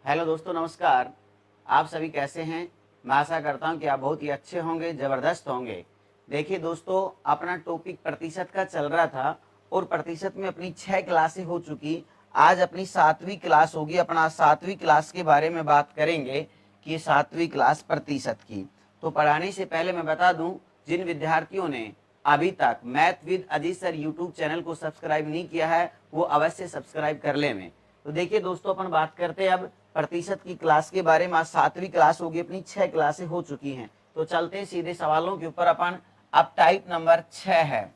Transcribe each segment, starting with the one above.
Hello दोस्तों, नमस्कार। आप सभी कैसे हैं? मैं आशा करता हूं कि आप बहुत ही अच्छे होंगे, ज़बरदस्त होंगे। देखिए दोस्तों, अपना टॉपिक प्रतिशत का चल रहा था और प्रतिशत में अपनी 6 क्लासें हो चुकी। आज अपनी 7वीं क्लास होगी। अपना 7वीं क्लास के बारे में बात करेंगे कि 7वीं क्लास प्रतिशत की। तो पढ़ाने से पहले मैं बता दूं, जिन विद्यार्थियों ने अभी तक math with Ajit sir YouTube channel को सब्सक्राइब नहीं किया है, वो अवश्य सब्सक्राइब कर ले में। तो देखिए दोस्तों, अपन बात करते हैं अब प्रतिशत की क्लास के बारे में। आज 7वीं क्लास होगी, अपनी 6 क्लासें हो चुकी हैं। तो चलते हैं सीधे सवालों के ऊपर। अपन अब टाइप नंबर 6 है।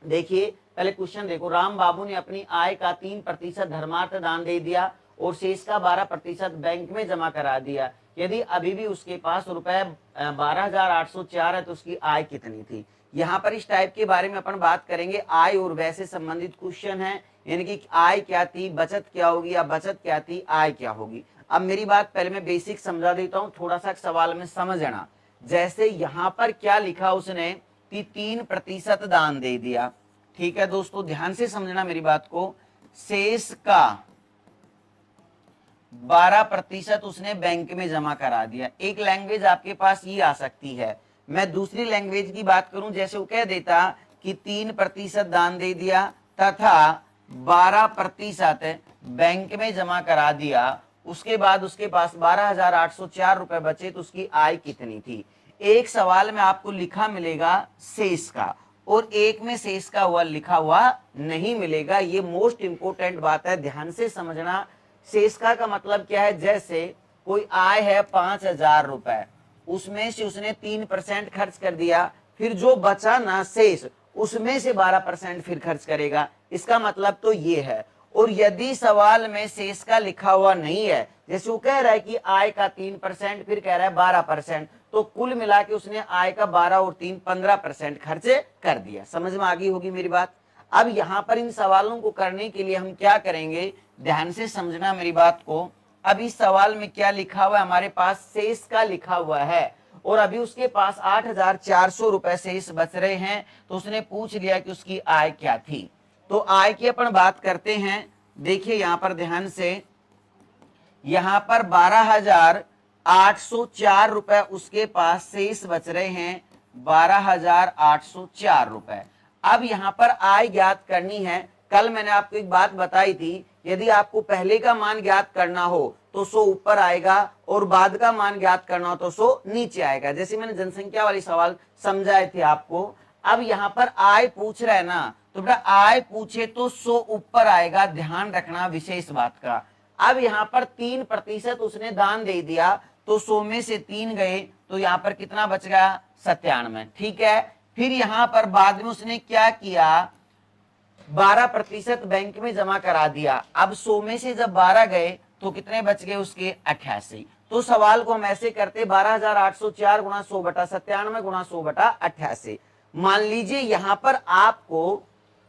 देखिए पहले क्वेश्चन देखो। राम बाबू ने अपनी आय का 3% धर्मार्थ दान दे दिया और शेष का 12% बैंक में जमा करा दिया। यदि अभी भी उसके पास रुपए 12,804 है तो उसकी आय कितनी थी। यहाँ पर इस टाइप के बारे में अपन बात करेंगे। आय और व्यय से संबंधित क्वेश्चन है, यानी कि आय क्या थी, बचत क्या होगी, या बचत क्या थी, आय क्या होगी। अब मेरी बात पहले मैं बेसिक समझा देता हूँ, थोड़ा सा सवाल में समझना। जैसे यहाँ पर क्या लिखा उसने कि 3% दान दे दिया। ठीक है दोस्तों, ध्यान से समझना मेरी बात को। शेष का 12% उसने बैंक में जमा करा दिया। एक लैंग्वेज आपके पास ये आ सकती है। मैं दूसरी लैंग्वेज की बात करूं, जैसे वो कह देता कि 3% दान दे दिया तथा 12% बैंक में जमा करा दिया। उसके बाद उसके पास 12,804 रुपए बचे, तो उसकी आय कितनी थी। एक सवाल में आपको लिखा मिलेगा शेष का, और एक में शेष का हुआ लिखा हुआ नहीं मिलेगा। ये मोस्ट इंपोर्टेंट बात है, ध्यान से समझना। शेषका का मतलब क्या है, जैसे कोई आय है 5,000 रुपए, उसमें से उसने 3% खर्च कर दिया, फिर जो बचा ना शेष, उसमें से 12% फिर खर्च करेगा। इसका मतलब तो ये है। और यदि सवाल में शेष का लिखा हुआ नहीं है, जैसे वो कह रहा है कि आय का 3%, फिर कह रहा है 12%, तो कुल मिला के उसने आय का 12 और 3 15% खर्च कर दिया। समझ में आ गई होगी मेरी बात। अब यहां पर इन सवालों को करने के लिए हम क्या करेंगे, ध्यान से समझना मेरी बात को। अब इस सवाल में क्या लिखा हुआ है, हमारे पास शेष का लिखा हुआ है और अभी उसके पास 8,400 रुपए शेष बच रहे हैं। तो उसने पूछ लिया कि उसकी आय क्या थी। तो आय की अपन बात करते हैं। देखिए यहां पर ध्यान से, यहां पर 12,804 रुपए उसके पास शेष बच रहे हैं, 12,804 रुपए। अब यहां पर आय ज्ञात करनी है। कल मैंने आपको एक बात बताई थी, यदि आपको पहले का मान ज्ञात करना हो तो 100 ऊपर आएगा और बाद का मान ज्ञात करना हो तो 100 नीचे आएगा। जैसे मैंने जनसंख्या वाली सवाल समझाए थे आपको। अब यहां पर आय पूछ रहा है ना, तो बेटा आय पूछे तो 100 ऊपर आएगा, ध्यान रखना विशेष बात का। अब यहाँ पर 3% उसने दान दे दिया, तो 100 में से 3 गए, तो यहाँ पर कितना बच गया, 97। ठीक है। फिर यहाँ पर बाद में उसने क्या किया, 12% बैंक में जमा करा दिया। अब 100 में से जब 12 गए तो कितने बच गए उसके, 88। तो सवाल को हम ऐसे करते, 12,804 गुणा 100 बटा 97 गुणा 100 बटा 88। मान लीजिए यहां पर आपको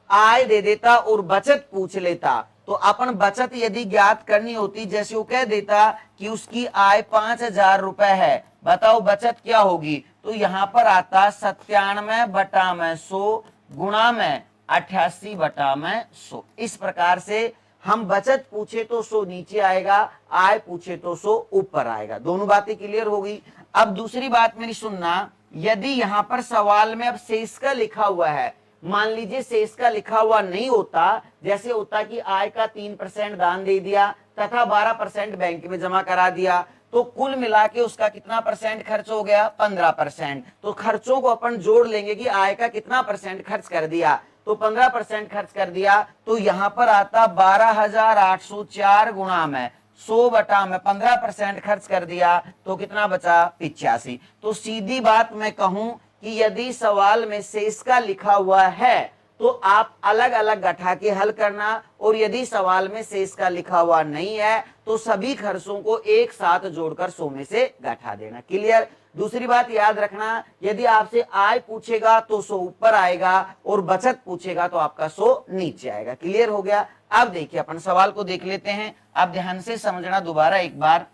आय दे देता और बचत पूछ लेता, तो अपन बचत यदि ज्ञात करनी होती, जैसे वो कह देता कि उसकी आय 5,000 रुपए है, बताओ बचत क्या होगी, तो यहां पर आता 97 बटा में 100 गुणा में 88 बटा में 100। इस प्रकार से हम बचत पूछे तो 100 नीचे आएगा, आय पूछे तो 100 ऊपर आएगा। दोनों बातें क्लियर हो गई। अब दूसरी बात मेरी सुनना, यदि यहां पर सवाल में अब शेष का लिखा हुआ है, मान लीजिए शेष का लिखा हुआ नहीं होता, जैसे होता कि आय का 3% दान दे दिया तथा 12% बैंक में जमा करा दिया, तो कुल मिला के उसका कितना परसेंट खर्च हो गया, 15%। तो खर्चों को अपन जोड़ लेंगे कि आय का कितना परसेंट खर्च कर दिया, तो 15% खर्च कर दिया। तो यहां पर आता 12,804 गुणा में 100 बटा में 15% खर्च कर दिया, तो कितना बचा, 85। तो सीधी बात मैं कहूं कि यदि सवाल में शेष का लिखा हुआ है तो आप अलग अलग घटा के हल करना, और यदि सवाल में शेष का लिखा हुआ नहीं है तो सभी खर्चों को एक साथ जोड़कर 100 में से घटा देना। क्लियर। दूसरी बात याद रखना, यदि आपसे आय पूछेगा तो 100 ऊपर आएगा और बचत पूछेगा तो आपका 100 नीचे आएगा। क्लियर हो गया। अब देखिए अपन सवाल को देख लेते हैं। अब ध्यान से समझना दोबारा एक बार।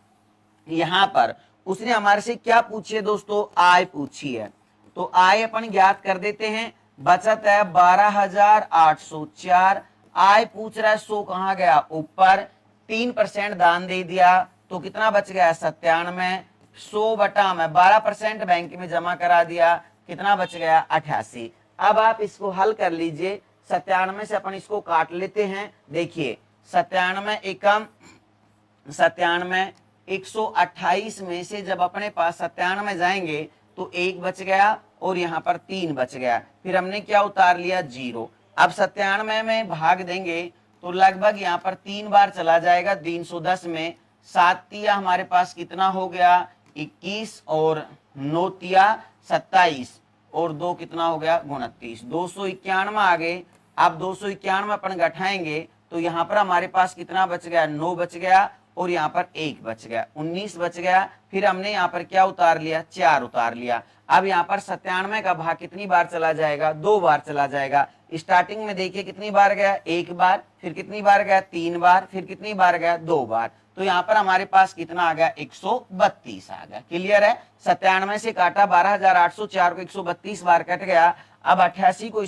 यहां पर उसने हमारे से क्या पूछी है दोस्तों, आय पूछी है। तो आय अपन ज्ञात कर देते हैं। बचत है 12,804, आय पूछ रहा है 100 कहां गया, ऊपर, 3% दान दे दिया तो कितना बच गया 97, 100 बटा में 12% बैंक में जमा करा दिया, कितना बच गया 88। अब आप इसको हल कर लीजिए, 97 से अपन इसको काट लेते हैं। देखिए 97 एकम 97, 128 में से जब अपने पास 97 जाएंगे तो 1 बच गया और यहाँ पर 3 बच गया, फिर हमने क्या उतार लिया 0। अब 97 में भाग देंगे तो लगभग यहाँ पर 3 बार चला जाएगा 310 में, 7 तिया हमारे पास कितना हो गया 21 और 9 तिया 27 और 2 कितना हो गया 29, 291 आ गए। अब 291 अपन घटाएंगे तो यहाँ पर हमारे पास कितना बच गया 9 बच गया और यहाँ पर 1 बच गया, 19 बच गया। फिर हमने यहाँ पर क्या उतार लिया 4 उतार लिया। अब यहाँ पर 97 का भाग कितनी बार चला जाएगा 2 बार चला जाएगा। स्टार्टिंग में देखिए कितनी बार गया 1 बार, फिर कितनी बार गया 3 बार, फिर कितनी बार गया 2 बार। तो यहाँ पर हमारे पास कितना आ गया 132 आ गया। क्लियर है। 97 से काटा 12,804 को 132 बार कट गया। अब 88 को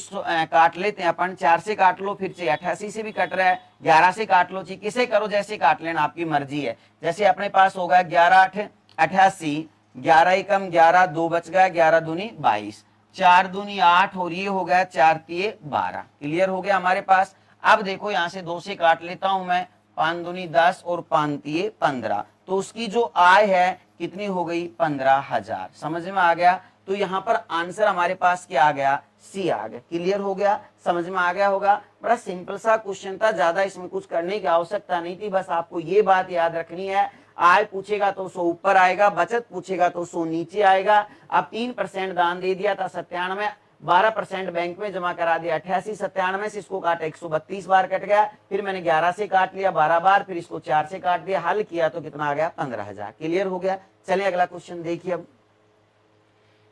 काट लेते हैं अपन, 4 से काट लो, फिर से 88 से भी कट रहा है, 11 से काट लो, जी किसे करो जैसे काट लेना, आपकी मर्जी है। जैसे अपने पास होगा 11 8 88, 11 एकम 11, 2 बच गया, 11 दूनी 22, 4 दूनी 8 और ये हो गया 4 तिये 12। क्लियर हो गया हमारे पास। अब देखो यहाँ से 2 से काट लेता हूं मैं, 5 दूनी 10 और 5 तिये 15, तो उसकी जो आय है कितनी हो गई 15,000। समझ में आ गया। तो यहाँ पर आंसर हमारे पास क्या आ गया सी आ गया। क्लियर हो गया, समझ में आ गया होगा। बड़ा सिंपल सा क्वेश्चन था, ज्यादा इसमें कुछ करने की आवश्यकता नहीं थी, बस आपको ये बात याद रखनी है, आय पूछेगा तो 100 ऊपर आएगा, बचत पूछेगा तो 100 नीचे आएगा। अब 3% दान दे दिया था 97, 12% बैंक में जमा करा दिया 88, 97 से इसको काटा 132 बार कट गया, फिर मैंने 11 से काट लिया 12 बार, फिर इसको 4 से काट दिया, हल किया तो कितना आ गया 15,000। क्लियर हो गया। चलिए अगला क्वेश्चन देखिए। अब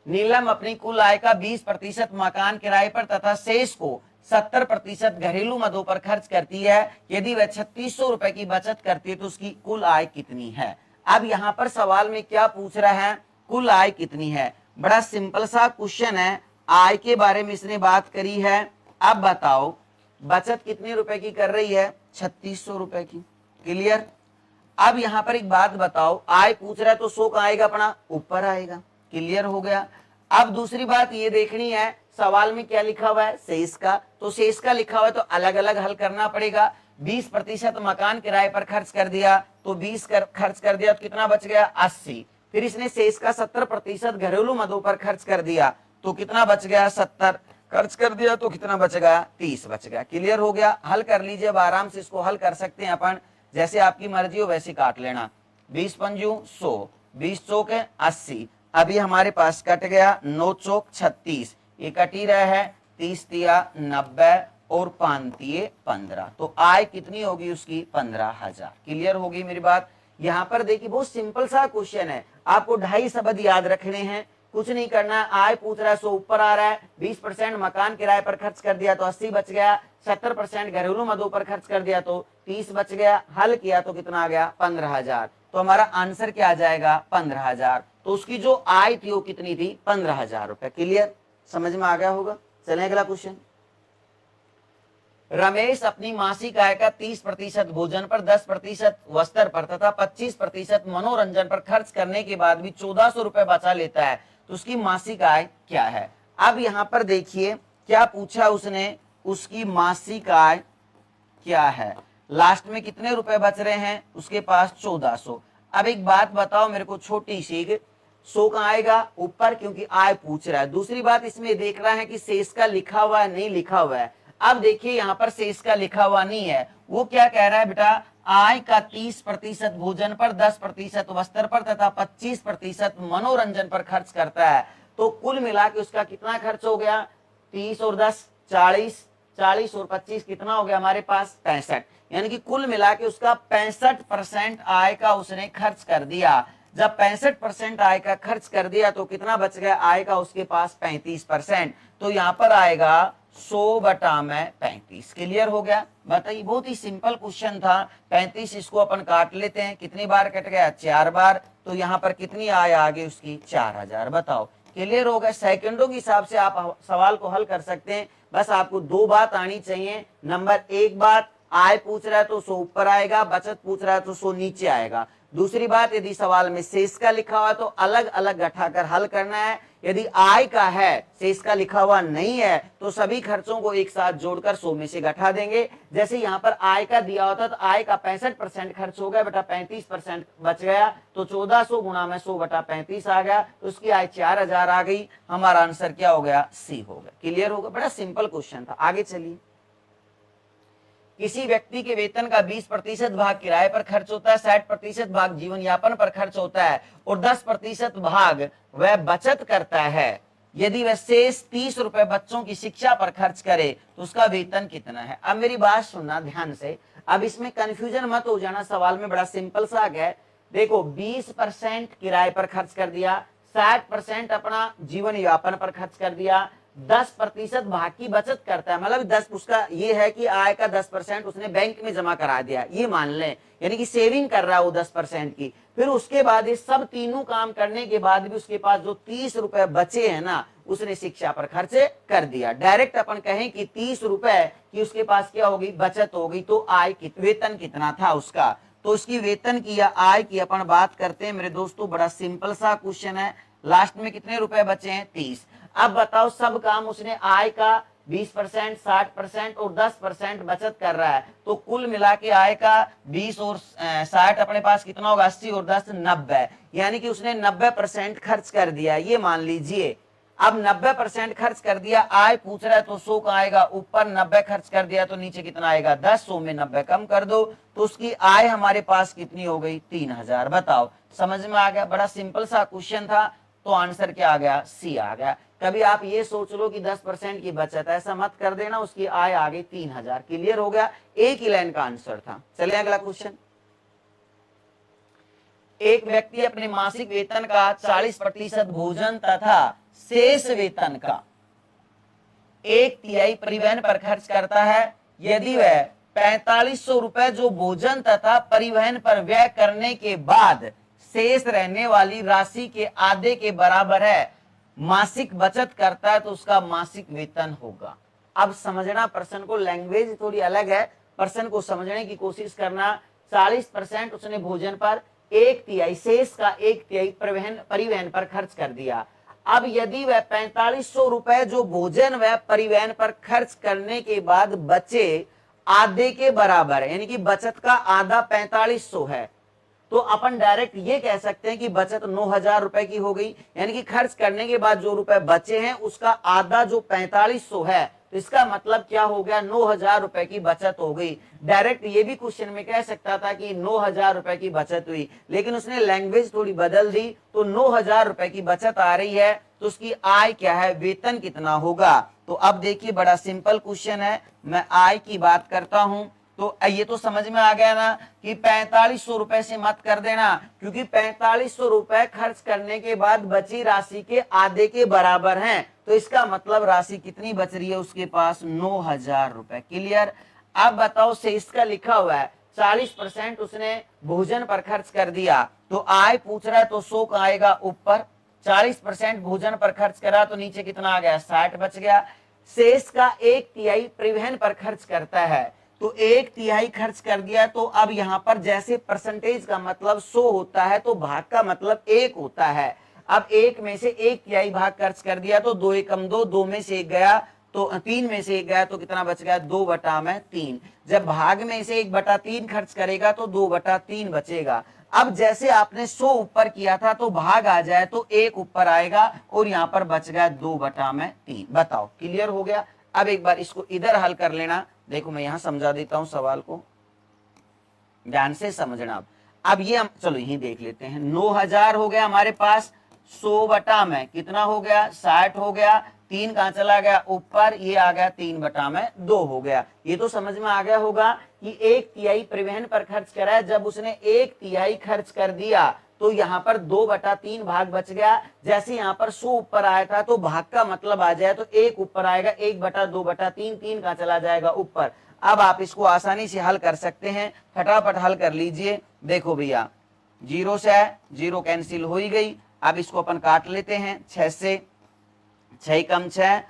नीलम अपनी कुल आय का 20% मकान किराए पर तथा शेष को 70% घरेलू मदों पर खर्च करती है। यदि वह 3600 रुपए की बचत करती है तो उसकी कुल आय कितनी है। अब यहाँ पर सवाल में क्या पूछ रहा है, कुल आय कितनी है। बड़ा सिंपल सा क्वेश्चन है, आय के बारे में इसने बात करी है। अब बताओ बचत कितने रुपए की कर रही है 3600 रुपए की। क्लियर। अब यहाँ पर एक बात बताओ, आय पूछ रहा है तो 100 का आएगा अपना ऊपर आएगा। क्लियर हो गया। अब दूसरी बात ये देखनी है, सवाल में क्या लिखा हुआ है शेष का, तो शेष का लिखा हुआ है तो अलग अलग हल करना पड़ेगा। 20% मकान किराए पर खर्च कर दिया तो 20 खर्च कर दिया तो कितना बच गया 80। फिर इसने शेष का 70% घरेलू मदों पर खर्च कर दिया तो कितना बच गया 70, खर्च कर दिया तो कितना बच गया 30 बच गया। क्लियर हो गया। हल कर लीजिए, अब आराम से इसको हल कर सकते हैं अपन, जैसे आपकी मर्जी हो वैसे काट लेना। 20 पंजू 100, 20 चौक 80, अभी हमारे पास कट गया 9 चौक 36, ये कट ही रहा है, 30 तिया 90 और 5 तिये 15, तो आय कितनी होगी उसकी 15,000। क्लियर होगी मेरी बात। यहाँ पर देखिए बहुत सिंपल सा क्वेश्चन है, आपको 2.5 शब्द याद रखने हैं, कुछ नहीं करना है। आय पूछ रहा है 100 ऊपर आ रहा है, 20% मकान किराए पर खर्च कर दिया तो 80 बच गया, 70% घरेलू मदों पर खर्च कर दिया तो 30 बच गया, हल किया तो कितना आ गया 15,000। तो हमारा आंसर क्या आ जाएगा 15,000। तो उसकी जो आय थी वो कितनी थी 15,000 रुपए। क्लियर, समझ में आ गया होगा। चलें अगला क्वेश्चन। रमेश अपनी मासिक आय का 30% भोजन पर, 10% वस्त्र पर तथा 25% मनोरंजन पर खर्च करने के बाद भी 1400 रुपए बचा लेता है, तो उसकी मासिक आय क्या है। अब यहाँ पर देखिए क्या पूछा उसने, उसकी मासिक आय क्या है। लास्ट में कितने रुपए बच रहे हैं उसके पास 1400। अब एक बात बताओ मेरे को छोटी सी, 100 का आएगा ऊपर क्योंकि आय पूछ रहा है। दूसरी बात इसमें देख रहा है कि शेष का लिखा हुआ है नहीं लिखा हुआ है। अब देखिए यहाँ पर शेष का लिखा हुआ नहीं है, वो क्या कह रहा है बेटा, आय का 30% भोजन पर, 10% वस्त्र पर तथा 25% मनोरंजन पर खर्च करता है, तो कुल मिला के उसका कितना खर्च हो गया 30 और 10 40, 40 और 25 कितना हो गया हमारे पास 65, यानी कि कुल मिला के उसका 65% आय का उसने खर्च कर दिया। जब 65% आय का खर्च कर दिया तो कितना बच गया आय का उसके पास 35%, तो यहाँ पर आएगा 100 बटा में 35। क्लियर हो गया। बताइए बहुत ही सिंपल क्वेश्चन था। 35 इसको अपन काट लेते हैं, कितनी बार कट गया 4 बार, तो यहाँ पर कितनी आय आ गई उसकी 4000। बताओ क्लियर हो गया। सेकंडों के हिसाब से आप सवाल को हल कर सकते हैं, बस आपको 2 बात आनी चाहिए। नंबर 1 बात, आय पूछ रहा है तो 100 ऊपर आएगा, बचत पूछ रहा है तो 100 नीचे आएगा। दूसरी बात, यदि सवाल में शेष का लिखा हुआ है तो अलग अलग घटाकर हल करना है। यदि आय का है, शेष का लिखा हुआ नहीं है, तो सभी खर्चों को एक साथ जोड़कर 100 में से घटा देंगे। जैसे यहाँ पर आय का दिया होता तो आय का 65% खर्च हो गया बेटा, 35% बच गया, तो 1400 गुणा में 100 बटा 35 आ गया, तो उसकी आय 4000 आ गई। हमारा आंसर क्या हो गया? सी हो गया। क्लियर होगा? बड़ा सिंपल क्वेश्चन था। आगे चलिए। किसी व्यक्ति के वेतन का 20% भाग किराए पर खर्च होता है, 60% भाग जीवन यापन पर खर्च होता है और 10% भाग वह बचत करता है। यदि वह शेष 30 रुपए बच्चों की शिक्षा पर खर्च करे तो उसका वेतन कितना है? अब मेरी बात सुनना ध्यान से, अब इसमें कंफ्यूजन मत हो जाना, सवाल में बड़ा सिंपल सा है। देखो 20% किराए पर खर्च कर दिया, 60% अपना जीवन यापन पर खर्च कर दिया, 10% भाग की बचत करता है, मतलब 10 उसका ये है कि आय का 10% उसने बैंक में जमा करा दिया, ये मान लें, यानी कि सेविंग कर रहा है वो 10% की। फिर उसके बाद ये सब तीनों काम करने के बाद भी उसके पास जो 30 रुपए बचे हैं ना, उसने शिक्षा पर खर्च कर दिया। डायरेक्ट अपन कहें कि 30 रुपए की उसके पास क्या होगी? बचत होगी। तो आय वेतन कितना था उसका? तो उसकी वेतन की या आय की अपन बात करते हैं मेरे दोस्तों। बड़ा सिंपल सा क्वेश्चन है। लास्ट में कितने रुपए बचे हैं? 30। अब बताओ, सब काम उसने आय का 20%, 60% और 10% बचत कर रहा है, तो कुल मिला के आय का 20 और 60 अपने पास कितना होगा? 80 और 10 90, यानी कि उसने 90% खर्च कर दिया, ये मान लीजिए। अब 90% खर्च कर दिया, आय पूछ रहा है तो 100 का आएगा ऊपर, 90 खर्च कर दिया तो नीचे कितना आएगा? 10। 100 में 90 कम कर दो तो उसकी आय हमारे पास कितनी हो गई? 3000। बताओ, समझ में आ गया? बड़ा सिंपल सा क्वेश्चन था, तो आंसर क्या आ गया? सी आ गया। कभी आप ये सोच लो कि 10% की बचत, ऐसा मत कर देना, उसकी आय आ गई 3000। क्लियर हो गया? एक ही लाइन का आंसर था। चलिए अगला क्वेश्चन। एक व्यक्ति अपने मासिक वेतन का 40% भोजन तथा शेष वेतन का 1/3 परिवहन पर खर्च करता है। यदि वह 4500 रुपए जो भोजन तथा परिवहन पर व्यय करने के बाद शेष रहने वाली राशि के आधे के बराबर है, मासिक बचत करता है, तो उसका मासिक वेतन होगा। अब समझना प्रश्न को, लैंग्वेज थोड़ी अलग है, प्रश्न को समझने की कोशिश करना। 40% उसने भोजन पर, 1/3 शेष का 1/3 परिवहन पर खर्च कर दिया। अब यदि वह 4500 रुपए जो भोजन व परिवहन पर खर्च करने के बाद बचे आधे के बराबर, यानी कि बचत का आधा 4500 है, तो अपन डायरेक्ट ये कह सकते हैं कि बचत 9000 रुपए की हो गई। यानी कि खर्च करने के बाद जो रुपए बचे हैं उसका आधा जो 4500 है, तो इसका मतलब क्या हो गया? 9000 रुपए की बचत हो गई। डायरेक्ट ये भी क्वेश्चन में कह सकता था कि 9000 रुपए की बचत हुई, लेकिन उसने लैंग्वेज थोड़ी बदल दी, तो 9000 रुपए की बचत आ रही है, तो उसकी आय क्या है? वेतन कितना होगा? तो अब देखिए, बड़ा सिंपल क्वेश्चन है, मैं आय की बात करता हूं। तो ये तो समझ में आ गया ना कि 4500 रुपए से मत कर देना, क्योंकि 4500 रुपए खर्च करने के बाद बची राशि के आधे के बराबर हैं, तो इसका मतलब राशि कितनी बच रही है उसके पास? 9000 रुपए। क्लियर? अब बताओ, शेष का लिखा हुआ है 40% उसने भोजन पर खर्च कर दिया, तो आय पूछ रहा है तो 100 का आएगा ऊपर, 40% भोजन पर खर्च करा तो नीचे कितना आ गया? 60 बच गया। शेष का 1/3 परिवहन पर खर्च करता है, तो 1/3 खर्च कर दिया, तो अब यहां पर जैसे परसेंटेज का मतलब 100 होता है, तो भाग का मतलब 1 होता है। अब 1 में से 1/3 भाग खर्च कर दिया तो 2 एकम 2, 2 में से 1 गया तो 3 में से 1 गया, तो कितना बच गया? 2/3। जब भाग में से 1/3 खर्च करेगा तो 2/3 बचेगा। अब जैसे आपने 100 ऊपर किया था तो भाग आ जाए तो 1 ऊपर आएगा और यहाँ पर बच गया 2/3। बताओ, क्लियर हो गया? अब एक बार इसको इधर हल कर लेना। देखो मैं यहां समझा देता हूं सवाल को, ध्यान से समझना। अब ये हम चलो यही देख लेते हैं। 9000 हो गया हमारे पास, 100 बटा में कितना हो गया? 60 हो गया। 3 कहां चला गया? ऊपर, ये आ गया 3/2 हो गया। ये तो समझ में आ गया होगा कि 1/3 परिवहन पर खर्च करा है। जब उसने 1/3 खर्च कर दिया तो यहाँ पर 2/3 भाग बच गया। जैसे यहाँ पर 100 ऊपर आया था तो भाग का मतलब आ जाए तो 1 ऊपर आएगा, 1/2/3, 3 कहां चला जाएगा? ऊपर। अब आप इसको आसानी से हल कर सकते हैं, फटाफट हल कर लीजिए। देखो भैया, 0 से 0 कैंसिल हो ही गई। अब इसको अपन काट लेते हैं 6 से, 6 कम 6,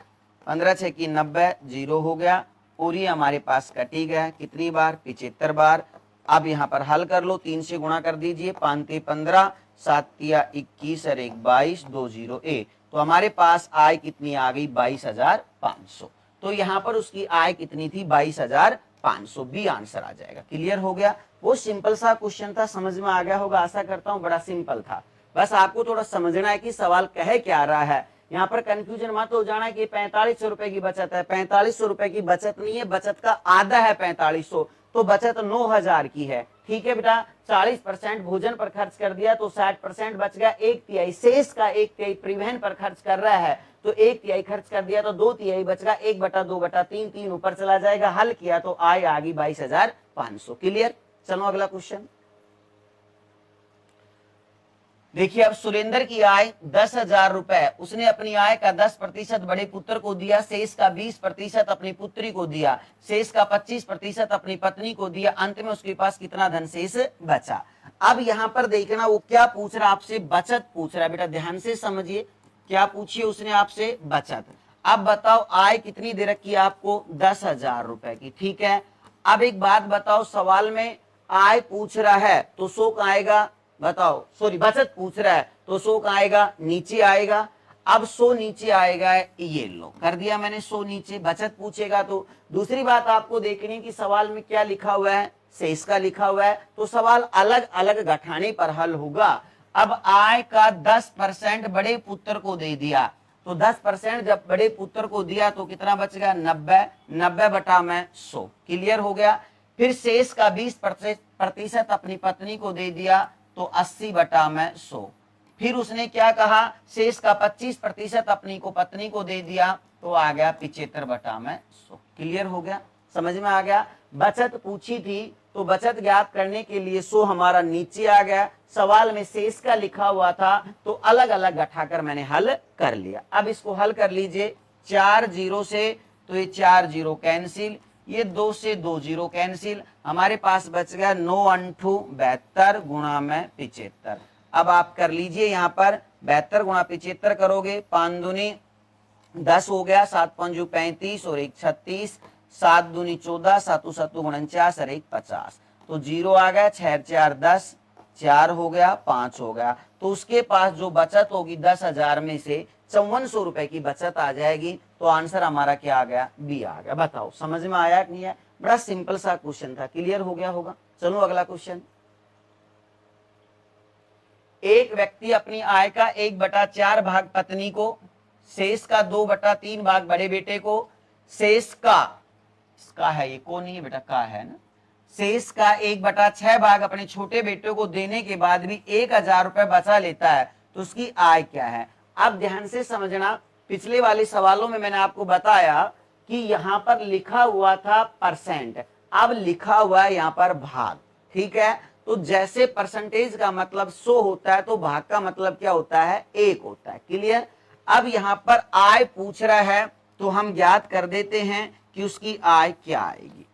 15 6 की 90, 0 हो गया। और ये हमारे पास कटी गया कितनी बार? 75 बार। अब यहाँ पर हल कर लो, 3 से गुणा कर दीजिए, 5 ते 15, 7 तिया 21 और 1 22, 2 0 1। तो हमारे पास आय कितनी आ गई? 22,500। तो यहाँ पर उसकी आय कितनी थी? 22,500। बी आंसर आ जाएगा। क्लियर हो गया? वो सिंपल सा क्वेश्चन था, समझ में आ गया होगा, आशा करता हूँ बड़ा सिंपल था। बस आपको थोड़ा समझना है कि सवाल कहे क्या रहा है। यहाँ पर कंफ्यूजन मत हो जाना कि 4500 रुपए की बचत है। 4500 रुपए की बचत नहीं है, बचत का आधा है 4500, तो बचत 9,000 की है। ठीक है बेटा, 40% भोजन पर खर्च कर दिया तो 60% बच गया, 1/3 शेष का 1/3 परिवहन पर खर्च कर रहा है तो 1/3 खर्च कर दिया तो 2/3 बच गया, 1/2/3, 3 ऊपर चला जाएगा। हल किया तो आय आ गई 22,500। क्लियर? चलो अगला क्वेश्चन देखिए। अब सुरेंद्र की आय 10,000 रुपए, उसने अपनी आय का 10% बड़े पुत्र को दिया, शेष का 20% अपनी पुत्री को दिया, शेष का 25% अपनी पत्नी को दिया, अंत में उसके पास कितना धन शेष बचा। अब यहाँ पर देखना वो क्या पूछ रहा है आपसे? बचत पूछ रहा है। बेटा ध्यान से समझिए, क्या पूछिए उसने आपसे? बचत। अब बताओ आय कितनी दे रखी है आपको? 10,000 रुपए की। ठीक है, अब एक बात बताओ, सवाल में आय पूछ रहा है तो शो कहाँ आएगा? बताओ, सॉरी बचत पूछ रहा है तो शो कहाँ आएगा? नीचे आएगा। अब शो नीचे आएगा, ये लो कर दिया मैंने शो नीचे। बचत पूछेगा तो दूसरी बात आपको देखनी कि सवाल में क्या लिखा हुआ है? शेष का लिखा हुआ है, तो सवाल अलग अलग गठाने पर हल होगा। अब आय का 10% बड़े पुत्र को दे दिया, तो 10% जब बड़े पुत्र को दिया तो कितना बच गया? 90। 90 बटा में 100। क्लियर हो गया? फिर शेष का 20% अपनी पत्नी को दे दिया तो 80 बटा में 100। फिर उसने क्या कहा? शेष का 25% अपनी को पत्नी को दे दिया तो आ गया 75 बटा में 100। क्लियर हो गया? समझ में आ गया? बचत पूछी थी तो बचत ज्ञात करने के लिए 100 हमारा नीचे आ गया। सवाल में शेष का लिखा हुआ था तो अलग अलग घटाकर मैंने हल कर लिया। अब इसको हल कर लीजिए। 4 0 से तो ये 4 0 कैंसिल, ये 2 से 2 0 कैंसिल, हमारे पास बच गया 9 अंठू 72 गुणा में 75। अब आप कर लीजिए, यहाँ पर 72 गुणा 75 करोगे, 5 दूनी 10 हो गया, 7 पंजू 35 और 1 36, 7 दूनी 14, 7 7 49 और 1 50, तो 0 आ गया, 6 4 10, 4 हो गया, 5 हो गया। तो उसके पास जो बचत होगी 10,000 में से 5400 रुपए की बचत आ जाएगी। तो आंसर हमारा क्या आ गया? बी आ गया। बताओ समझ में आया कि नहीं है? बड़ा सिंपल सा क्वेश्चन था। क्लियर हो गया होगा? चलो अगला क्वेश्चन। एक व्यक्ति अपनी आय का 1/4 भाग पत्नी को, शेष का 2/3 भाग बड़े बेटे को, शेष का है, ये को नहीं है बेटा, का है ना, शेष का 1/6 भाग अपने छोटे बेटे को देने के बाद भी 1,000 रुपए बचा लेता है, तो उसकी आय क्या है? अब ध्यान से समझना, पिछले वाले सवालों में मैंने आपको बताया कि यहां पर लिखा हुआ था परसेंट, अब लिखा हुआ है यहां पर भाग। ठीक है, तो जैसे परसेंटेज का मतलब 100 होता है तो भाग का मतलब क्या होता है? 1 होता है। क्लियर? अब यहां पर आय पूछ रहा है तो हम ज्ञात कर देते हैं कि उसकी आय क्या आएगी।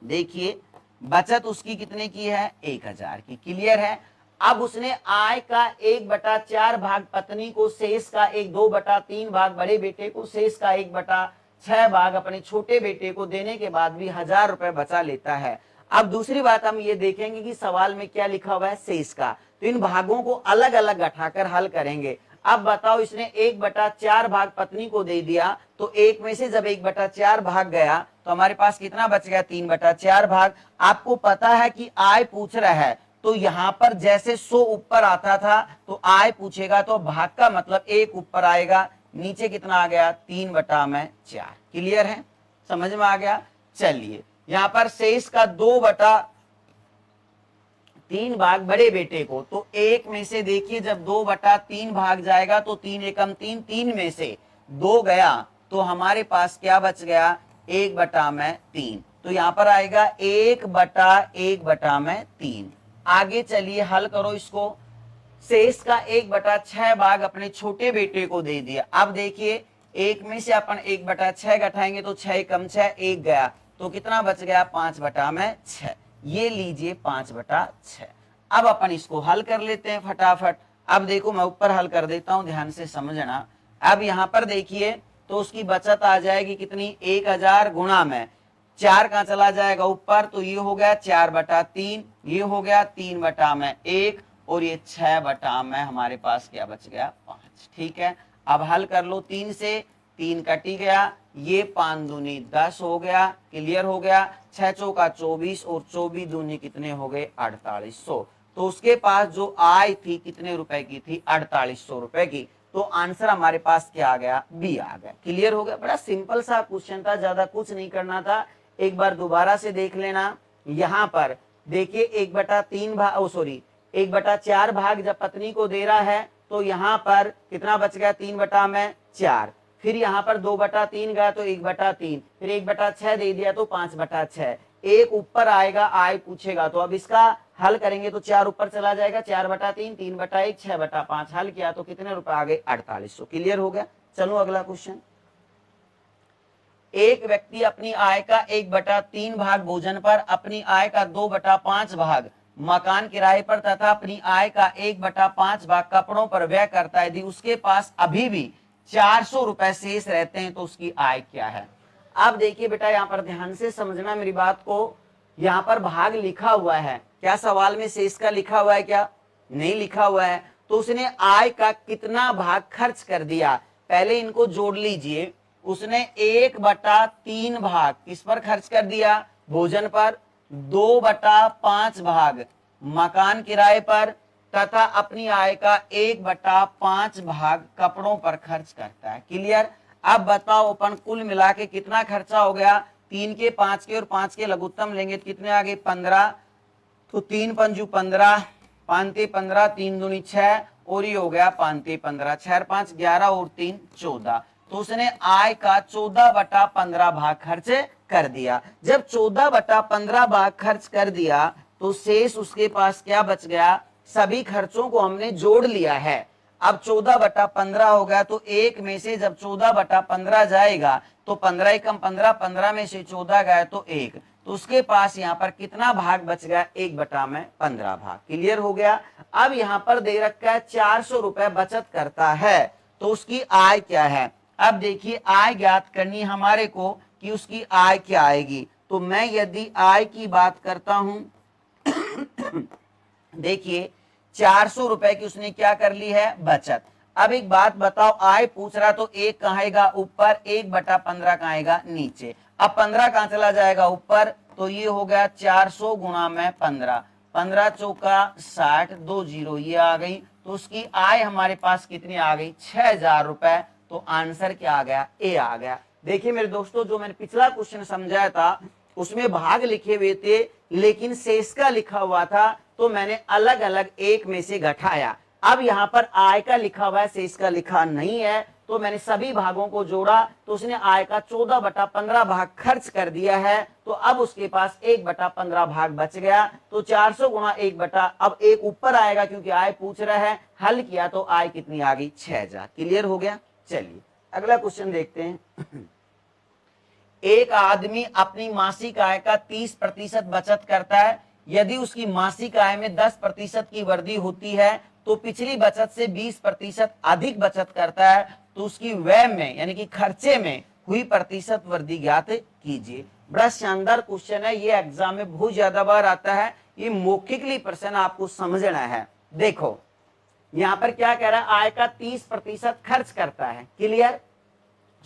देखिए बचत उसकी कितने की है? 1,000 की। क्लियर है? अब उसने आय का 1/4 भाग पत्नी को, शेष का 2/3 भाग बड़े बेटे को, शेष का 1/6 भाग अपने छोटे बेटे को देने के बाद भी 1,000 रुपए बचा लेता है। अब दूसरी बात हम ये देखेंगे कि सवाल में क्या लिखा हुआ है? शेष का। तो इन भागों को अलग अलग घटाकर हल करेंगे। अब बताओ, इसने 1/4 भाग पत्नी को दे दिया तो एक में से जब 1/4 भाग गया तो हमारे पास कितना बच गया? 3/4 भाग। आपको पता है कि आय पूछ रहा है तो यहां पर जैसे 100 ऊपर आता था तो आय पूछेगा तो भाग का मतलब 1 ऊपर आएगा, नीचे कितना आ गया? 3/4। क्लियर है? समझ में आ गया? चलिए, यहां पर शेष का 2/3 भाग बड़े बेटे को, तो एक में से देखिए जब 2/3 भाग जाएगा तो 3 एकम 3, 3 में से 2 गया तो हमारे पास क्या बच गया? 1/3। तो यहां पर आएगा 1/1/3। आगे चलिए हल करो इसको। शेष का 1/6 भाग अपने छोटे बेटे को दे दिया। अब देखिए, एक में से अपन 1/6 घटाएंगे तो 6 एकम 6, 1 गया तो कितना बच गया? 5/6। ये लीजिए 5/6। अब अपन इसको हल कर लेते हैं फटाफट। अब देखो मैं ऊपर हल कर देता हूं, ध्यान से समझना। अब यहां पर देखिए तो उसकी बचत आ जाएगी कितनी? 1,000 गुणा में 4 कहां चला जाएगा ऊपर, तो ये हो गया 4/3, ये हो गया 3/1 और ये 6/, हमारे पास क्या बच गया 5। ठीक है, अब हल कर लो, 3 से 3 कटी गया, ये 5 दूनी 10 हो गया, क्लियर हो गया, 6 चौका 24 और 24 दूनी कितने हो गए 4800। तो उसके पास जो आय थी कितने रुपए की थी 4800 रुपए की। तो आंसर हमारे पास क्या आ गया, बी आ गया। क्लियर हो गया, बड़ा सिंपल सा क्वेश्चन था, ज्यादा कुछ नहीं करना था। एक बार दोबारा से देख लेना, यहां पर देखिए 1/3 भाग, सॉरी 1/4 भाग जब पत्नी को दे रहा है तो यहाँ पर कितना बच गया 3/4, फिर यहाँ पर 2/3 गया तो 1/3, फिर 1/6 दे दिया तो 5/6, एक ऊपर आएगा आय पूछेगा, तो अब इसका हल करेंगे तो 4 ऊपर चला जाएगा, 4/3, 3/1, 6/5, हल किया तो कितने रुपए आ गए 4800। क्लियर हो गया। चलो अगला क्वेश्चन, एक व्यक्ति अपनी आय का 1/3 भाग भोजन पर, अपनी आय का 2/5 भाग मकान किराए पर तथा अपनी आय का 1/5 भाग कपड़ों पर व्यय करता है। यदि उसके पास अभी भी 400 रुपए शेष रहते हैं तो उसकी आय क्या है। अब देखिए बेटा, यहाँ पर ध्यान से समझना मेरी बात को, यहाँ पर भाग लिखा हुआ है, क्या सवाल में शेष का लिखा हुआ है, क्या नहीं लिखा हुआ है। तो उसने आय का कितना भाग खर्च कर दिया, पहले इनको जोड़ लीजिए। उसने 1/3 भाग किस पर खर्च कर दिया, भोजन पर, 2/5 भाग मकान किराए पर तथा अपनी आय का 1/5 भाग कपड़ों पर खर्च करता है। क्लियर। अब बताओ अपन कुल मिला के कितना खर्चा हो गया, 3 के 5 के और 5 के लघुत्तम लेंगे तो कितने आ गए 15, तो 3 पंजू 15, 5 15, 3 दूनी 6 और ये हो गया 5 15, 6 5 11 और 3 14। तो उसने आय का 14/15 भाग खर्च कर दिया। जब 14/15 भाग खर्च कर दिया तो शेष उसके पास क्या बच गया, सभी खर्चों को हमने जोड़ लिया है। अब 14/15 हो गया तो एक में से जब 14/15 जाएगा तो 15 एकम 15, 15 में से 14 गया तो 1, तो उसके पास यहाँ पर कितना भाग बच गया 1/15 भाग। क्लियर हो गया। अब यहाँ पर दे रखा है 400 रुपए बचत करता है, तो उसकी आय क्या है। अब देखिए आय ज्ञात करनी हमारे को कि उसकी आय क्या आएगी। तो मैं यदि आय की बात करता हूं देखिए 400 रुपए की उसने क्या कर ली है बचत। अब एक बात बताओ, आय पूछ रहा तो एक कहाँ आएगा ऊपर, 1/15 कहाँ आएगा नीचे। अब 15 कहाँ चला जाएगा ऊपर, तो ये हो गया 400 गुणा में 15, 15 चौका 60, 2 जीरो ये आ गई। तो उसकी आय हमारे पास कितनी आ गई 6000 रुपए। तो आंसर क्या आ गया, ए आ गया। देखिए मेरे दोस्तों, जो मैंने पिछला क्वेश्चन समझाया था उसमें भाग लिखे हुए थे लेकिन शेष का लिखा हुआ था, तो मैंने अलग अलग एक में से घटाया। अब यहाँ पर आय का लिखा हुआ है, शेष का लिखा नहीं है, तो मैंने सभी भागों को जोड़ा तो उसने आय का 14/15 भाग खर्च कर दिया है। तो अब उसके पास 1/15 भाग बच गया। तो 400 गुणा 1 अब एक ऊपर आएगा क्योंकि आय पूछ रहा है, हल किया तो आय कितनी आ गई 6000। क्लियर हो गया। चलिए अगला क्वेश्चन देखते हैं। एक आदमी अपनी मासिक आय का 30% बचत करता है। यदि उसकी मासिक आय में 10% की वृद्धि होती है तो पिछली बचत से 20% अधिक बचत करता है, तो उसकी व्यय में यानी कि खर्चे में हुई प्रतिशत वृद्धि ज्ञात कीजिए। बड़ा शानदार क्वेश्चन है, ये एग्जाम में बहुत ज्यादा बार आता है, ये मौखिकली प्रश्न आपको समझना है। देखो यहां पर क्या कह रहा है, आय का 30% खर्च करता है, क्लियर,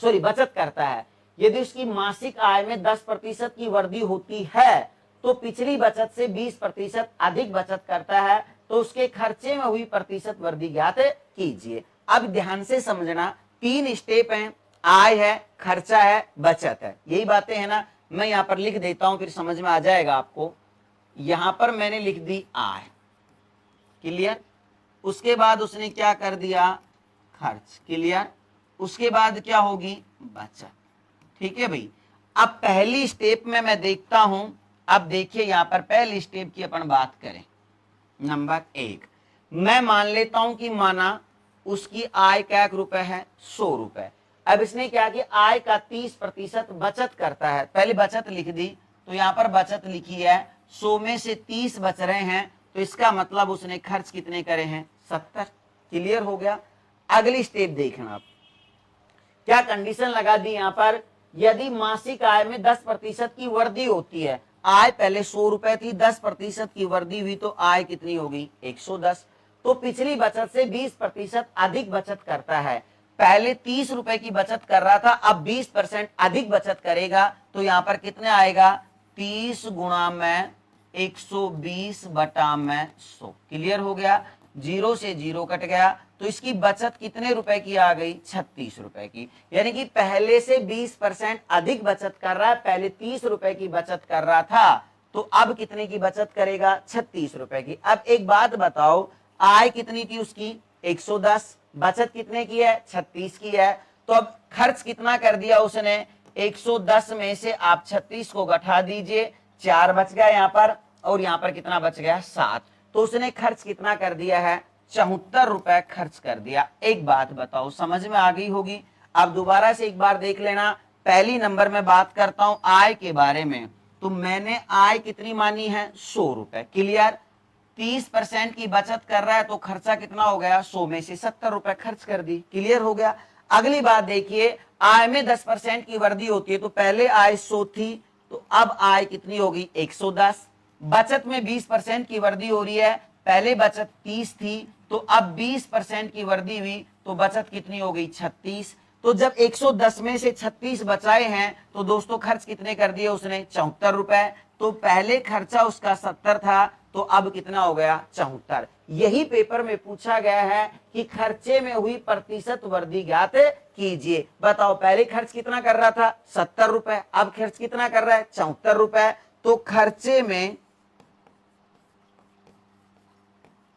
सॉरी बचत करता है। यदि उसकी मासिक आय में 10% की वृद्धि होती है तो पिछली बचत से 20% अधिक बचत करता है, तो उसके खर्चे में हुई प्रतिशत वृद्धि ज्ञात कीजिए। अब ध्यान से समझना, 3 स्टेप हैं, आय है, खर्चा है, बचत है, यही बातें है ना। मैं यहाँ पर लिख देता हूं फिर समझ में आ जाएगा आपको। यहां पर मैंने लिख दी आय, क्लियर। उसके बाद उसने क्या कर दिया खर्च, क्लियर। उसके बाद क्या होगी बचत, ठीक है भाई। अब पहली स्टेप में मैं देखता हूं, अब देखिए यहां पर पहली स्टेप की अपन बात करें। नंबर 1 मैं मान लेता हूं कि माना उसकी आय क्या रुपए है 100 रुपए। अब इसने क्या किया, आय का 30% बचत करता है, पहले बचत लिख दी, तो यहां पर बचत लिखी है, 100 में से 30 बच रहे हैं, तो इसका मतलब उसने खर्च कितने करे हैं 70। क्लियर हो गया। अगली स्टेप देखना, आप क्या कंडीशन लगा दी यहां पर यदि मासिक आय में 10% की वृद्धि होती है, आय पहले 100 रुपए थी, 10% की वृद्धि हुई तो आय कितनी होगी 110। तो पिछली बचत से 20% अधिक बचत करता है। पहले 30 रुपए की बचत कर रहा था, अब 20% अधिक बचत करेगा तो यहां पर कितने आएगा 30 गुणा में 120 बटा में 100। क्लियर हो गया, जीरो से जीरो कट गया तो इसकी बचत कितने रुपए की आ गई 36 रुपए की। यानी कि पहले से 20% अधिक बचत कर रहा है, पहले 30 रुपए की बचत कर रहा था तो अब कितने की बचत करेगा 36 रुपए की। अब एक बात बताओ, आय कितनी थी उसकी 110, बचत कितने की है 36 की है, तो अब खर्च कितना कर दिया उसने 110 में से आप 36 को घटा दीजिए, 4 बच गया यहां पर और यहां पर कितना बच गया 7। तो उसने खर्च कितना कर दिया है 74 रुपए खर्च कर दिया। एक बात बताओ समझ में आ गई होगी। अब दोबारा से एक बार देख लेना, पहली नंबर में बात करता हूं आय के बारे में। तो मैंने आय कितनी मानी है 100 रुपए। क्लियर, 30% की बचत कर रहा है तो खर्चा कितना हो गया 100 में से 70 रुपए खर्च कर दी। क्लियर हो गया। अगली बात देखिए, आय में 10% की वृद्धि होती है तो पहले आय 100 थी तो अब आय कितनी होगी 110। बचत में 20% की वृद्धि हो रही है, पहले बचत 30 थी तो अब 20% की वृद्धि हुई तो बचत कितनी हो गई 36। तो जब 110 में से 36 बचाए हैं तो दोस्तों खर्च कितने कर दिए उसने 74 रुपए। तो पहले खर्चा उसका 70 था तो अब कितना हो गया 74। यही पेपर में पूछा गया है कि खर्चे में हुई प्रतिशत वृद्धि ज्ञात कीजिए। बताओ पहले खर्च कितना कर रहा था 70 रुपए, अब खर्च कितना कर रहा है 74 रुपए। तो खर्चे में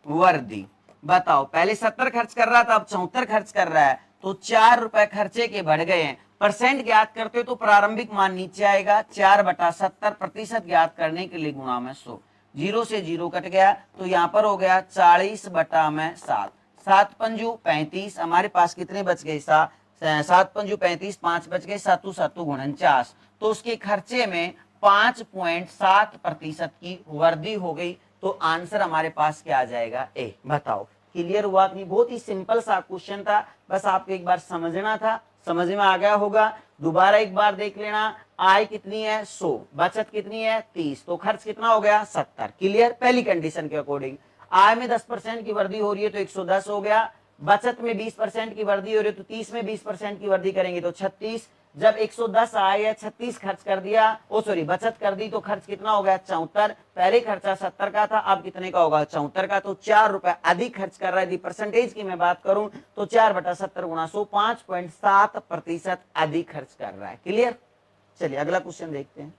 वृद्धि, बताओ पहले 70 खर्च कर रहा था अब 74 खर्च कर रहा है तो 4 रुपए खर्चे के बढ़ गए हैं। परसेंट ज्ञात करते हो तो प्रारंभिक मान नीचे आएगा, 4/70 प्रतिशत ज्ञात करने के लिए गुणा में 100, जीरो से जीरो कट गया तो यहां पर हो गया 40/7। 7 पंजू 35, हमारे पास कितने बच गए 7 पंजू 35, 5 बच गए, 7 7 49। तो उसके खर्चे में 5.7% की वृद्धि हो गई। तो आंसर हमारे पास क्या आ जाएगा ए। बताओ क्लियर हुआ कि नहीं। बहुत ही सिंपल सा क्वेश्चन था, बस आपको एक बार समझना था, समझ में आ गया होगा। दोबारा एक बार देख लेना, आय कितनी है 100, बचत कितनी है 30, तो खर्च कितना हो गया 70। क्लियर, पहली कंडीशन के अकॉर्डिंग आय में 10% की वृद्धि हो रही है तो 110 हो गया, बचत में 20% की वृद्धि हो रही है तो 30 में 20% की वृद्धि करेंगे तो 36। जब 110 आए या 36 खर्च कर दिया, ओ सॉरी बचत कर दी तो खर्च कितना हो गया 74। पहले खर्चा 70 का था अब कितने का होगा 74 का। तो 4 रुपए अधिक खर्च कर रहा है। यदि परसेंटेज की मैं बात करूं तो 4/70 गुणा 100, 5.7% अधिक खर्च कर रहा है। क्लियर, चलिए अगला क्वेश्चन देखते हैं।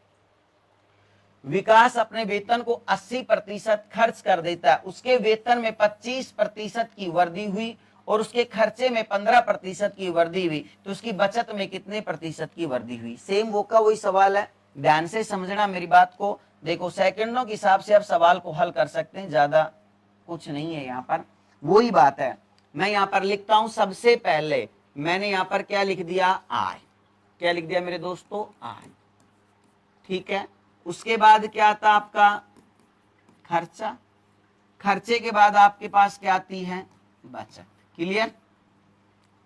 विकास अपने वेतन को 80% खर्च कर देता है, उसके वेतन में 25% की वृद्धि हुई और उसके खर्चे में 15% की वृद्धि हुई तो उसकी बचत में कितने प्रतिशत की वृद्धि हुई। सेम वो का वही सवाल है, ध्यान से समझना मेरी बात को। देखो सेकंडों के हिसाब से आप सवाल को हल कर सकते हैं, ज्यादा कुछ नहीं है यहाँ पर। वही बात है, मैं यहाँ पर लिखता हूं सबसे पहले मैंने यहाँ पर क्या लिख दिया आय। क्या लिख दिया मेरे दोस्तों आय, ठीक है। उसके बाद क्या आता आपका खर्चा, खर्चे के बाद आपके पास क्या आती है बचत। क्लियर।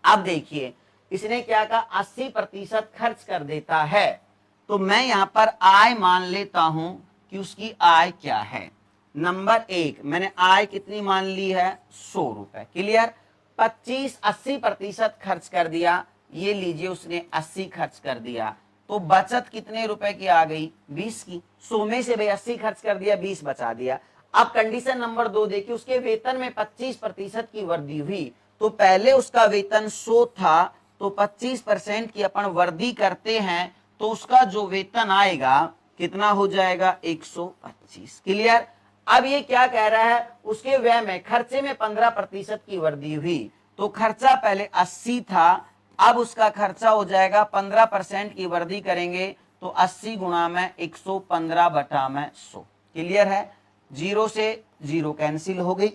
अब देखिए इसने क्या कहा 80% खर्च कर देता है तो मैं यहां पर आय मान लेता हूं कि उसकी आय क्या है। नंबर 1 मैंने आय कितनी मान ली है 100 रुपए। क्लियर, 25 80% खर्च कर दिया, ये लीजिए उसने 80 खर्च कर दिया तो बचत कितने रुपए की आ गई 20 की। 100 में से भाई 80 खर्च कर दिया 20 बचा दिया। अब कंडीशन नंबर 2 देखिए, उसके वेतन में 25% की वृद्धि हुई तो पहले उसका वेतन 100 था तो 25% की अपन वृद्धि करते हैं तो उसका जो वेतन आएगा कितना हो जाएगा 125। क्लियर। अब ये क्या कह रहा है उसके व्यय में खर्चे में 15% की वृद्धि हुई तो खर्चा पहले 80 था अब उसका खर्चा हो जाएगा 15% की वृद्धि करेंगे तो 80 गुणा में 115/100। क्लियर है, जीरो से जीरो कैंसिल हो गई।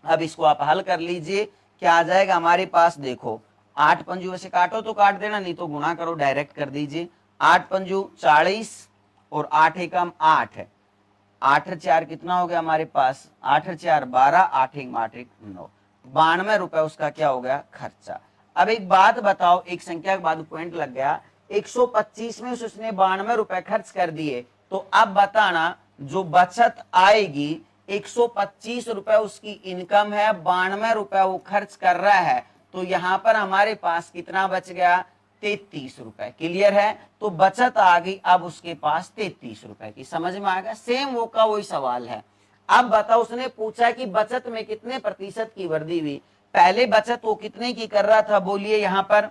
अब इसको आप हल कर लीजिए, क्या आ जाएगा हमारे पास। देखो 8 पंजू वैसे काटो तो काट देना, नहीं तो गुणा करो डायरेक्ट कर दीजिए। 8 पंजू 40 और 8 एकम 8 है, 8 4 कितना हो गया हमारे पास 8 4 12, 8 1 8 1 9, 92 रुपए उसका क्या हो गया खर्चा। अब एक बात बताओ, एक संख्या के बाद पॉइंट लग गया 125 में उसने 92 रुपए खर्च कर दिए, तो अब बताना जो बचत आएगी 125 रुपए उसकी इनकम है, 92 रुपए वो खर्च कर रहा है, तो यहां पर हमारे पास कितना बच गया 33 रुपए। क्लियर है? तो बचत आ गई अब उसके पास 33 रुपए की। समझ में आ गया? सेम वो का वही सवाल है। अब बताओ, उसने पूछा कि बचत में कितने प्रतिशत की वृद्धि हुई। पहले बचत वो कितने की कर रहा था, बोलिए यहां पर।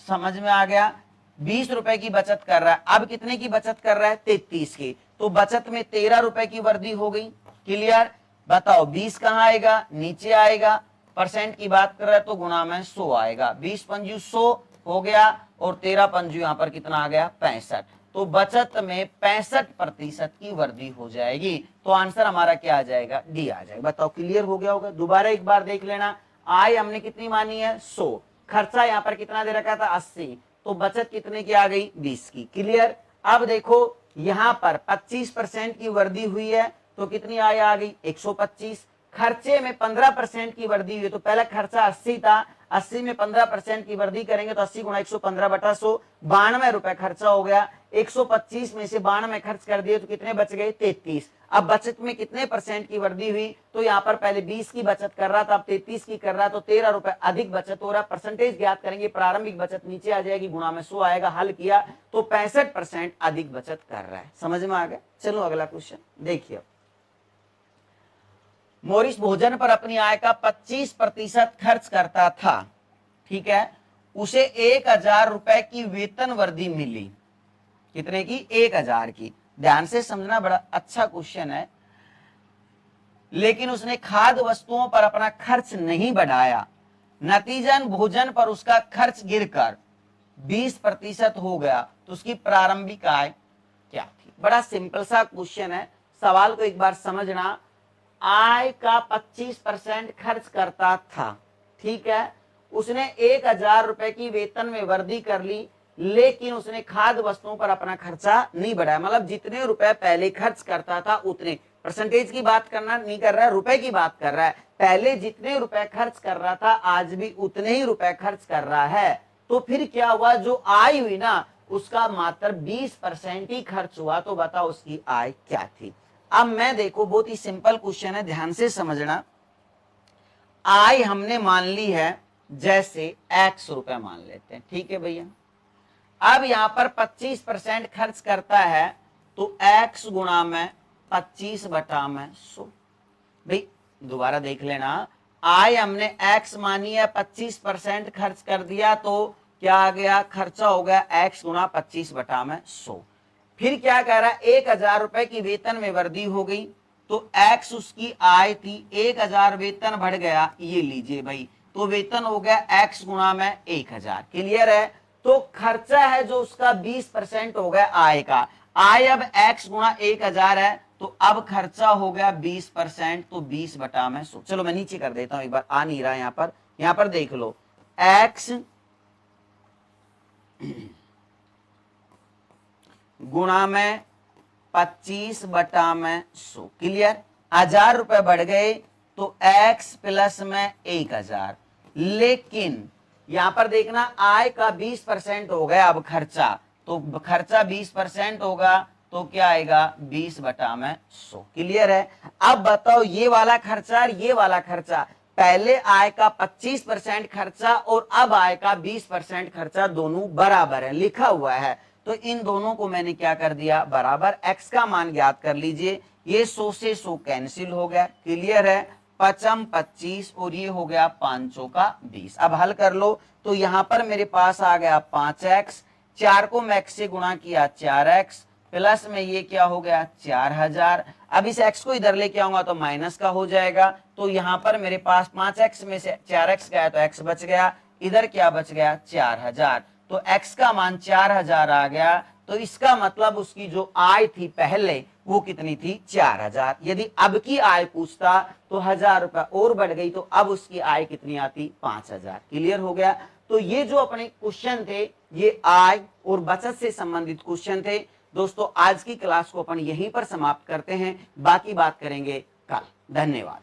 समझ में आ गया? 20 रुपए की बचत कर रहा है, अब कितने की बचत कर रहा है 33 की, तो बचत में 13 रुपए की वृद्धि हो गई। क्लियर? बताओ 20 कहां आएगा, नीचे आएगा, परसेंट की बात कर रहा है तो गुणा में 100 आएगा। 20 पंजू 100 हो गया और 13 पंजू यहां पर कितना आ गया 65। तो बचत में 65% की वृद्धि हो जाएगी। तो आंसर हमारा क्या आ जाएगा, डी आ जाएगा। बताओ क्लियर हो गया होगा? दोबारा एक बार देख लेना। आय हमने कितनी मानी है 100, खर्चा यहाँ पर कितना दे रखा था 80, तो बचत कितने की आ गई 20 की। क्लियर? अब देखो यहां पर 25% की वृद्धि हुई है तो कितनी आय आ गई 125। खर्चे में 15% की वृद्धि हुई, तो पहला खर्चा 80 था, 80 में 15% की वृद्धि करेंगे तो 80 गुणा 115 बटा 100, 92 रुपए खर्चा हो गया। 125 में से 92 खर्च कर दिए तो कितने बच गए 33। अब बचत में कितने परसेंट की वृद्धि हुई, तो यहाँ पर पहले 20 की बचत कर रहा था, अब 33 की कर रहा, तो 13 रुपए अधिक बचत हो रहा। परसेंटेज ज्ञात करेंगे, प्रारंभिक बचत नीचे आ जाएगी, गुणा में 100 आएगा। हल किया तो 65% अधिक बचत कर रहा है। समझ में आ गया? चलो अगला क्वेश्चन देखिए। मोरिस भोजन पर अपनी आय का 25% खर्च करता था, ठीक है। उसे 1000 रुपए की वेतन वृद्धि मिली। कितने की? 1000 की। ध्यान से समझना, बड़ा अच्छा क्वेश्चन है। लेकिन उसने खाद्य वस्तुओं पर अपना खर्च नहीं बढ़ाया, नतीजन भोजन पर उसका खर्च गिरकर 20% हो गया, तो उसकी प्रारंभिक आय क्या थी? बड़ा सिंपल सा क्वेश्चन है, सवाल को एक बार समझना। आय का 25% खर्च करता था, ठीक है। उसने 1000 रुपए की वेतन में वृद्धि कर ली, लेकिन उसने खाद्य वस्तुओं पर अपना खर्चा नहीं बढ़ाया। मतलब जितने रुपए पहले खर्च करता था उतने, परसेंटेज की बात करना नहीं कर रहा है, रुपए की बात कर रहा है। पहले जितने रुपए खर्च कर रहा था आज भी उतने ही रुपए खर्च कर रहा है। तो फिर क्या हुआ, जो आय हुई ना उसका मात्र 20% ही खर्च हुआ। तो बताओ उसकी आय क्या थी? अब मैं देखो, बहुत ही सिंपल क्वेश्चन है, ध्यान से समझना। आय हमने मान ली है जैसे x रुपए मान लेते हैं, ठीक है भैया। अब यहां पर 25% खर्च करता है तो x गुणा में 25 बटा में 100। भाई दोबारा देख लेना, आय हमने x मानी है, 25% खर्च कर दिया तो क्या आ गया, खर्चा हो गया x गुणा 25 बटा में 100। फिर क्या कह रहा है, 1000 रुपए की वेतन में वृद्धि हो गई, तो x उसकी आय थी, 1000 वेतन बढ़ गया, ये लीजिए भाई, तो वेतन हो गया x गुणा में 1000। क्लियर है? तो खर्चा है जो उसका 20% हो गया आय का। आय अब x गुणा 1000 है, तो अब खर्चा हो गया 20%, तो 20 बटा में 100। चलो मैं नीचे कर देता हूं, एक बार आ नहीं रहा यहां पर देख लो, x गुणा में 25 बटा में 100। क्लियर? 1000 रुपए बढ़ गए तो x प्लस में 1000, लेकिन यहां पर देखना आय का 20% हो गया अब खर्चा, तो खर्चा 20% होगा तो क्या आएगा 20 बटा में 100। क्लियर है? अब बताओ ये वाला खर्चा और ये वाला खर्चा, पहले आय का 25% खर्चा और अब आय का 20% खर्चा, दोनों बराबर है, लिखा हुआ है। तो इन दोनों को मैंने क्या कर दिया बराबर। x का मान ज्ञात कर लीजिए, ये 100 से 100 कैंसिल हो गया। क्लियर है? 5 25 और ये हो गया 5 का 20। अब हल कर लो, तो यहां पर मेरे पास आ गया 5x, 4 को मैं x से गुणा किया 4x, प्लस में ये क्या हो गया 4000। अब इस x को इधर लेके आऊंगा तो माइनस का हो जाएगा, तो यहां पर मेरे पास 5x में से 4x गया तो x बच गया, इधर क्या बच गया 4000, तो x का मान 4000 आ गया। तो इसका मतलब उसकी जो आय थी पहले वो कितनी थी 4000। यदि अब की आय पूछता तो 1000 रुपए और बढ़ गई, तो अब उसकी आय कितनी आती 5000। क्लियर हो गया? तो ये जो अपने क्वेश्चन थे ये आय और बचत से संबंधित क्वेश्चन थे। दोस्तों आज की क्लास को अपन यहीं पर समाप्त करते हैं, बाकी बात करेंगे कल। धन्यवाद।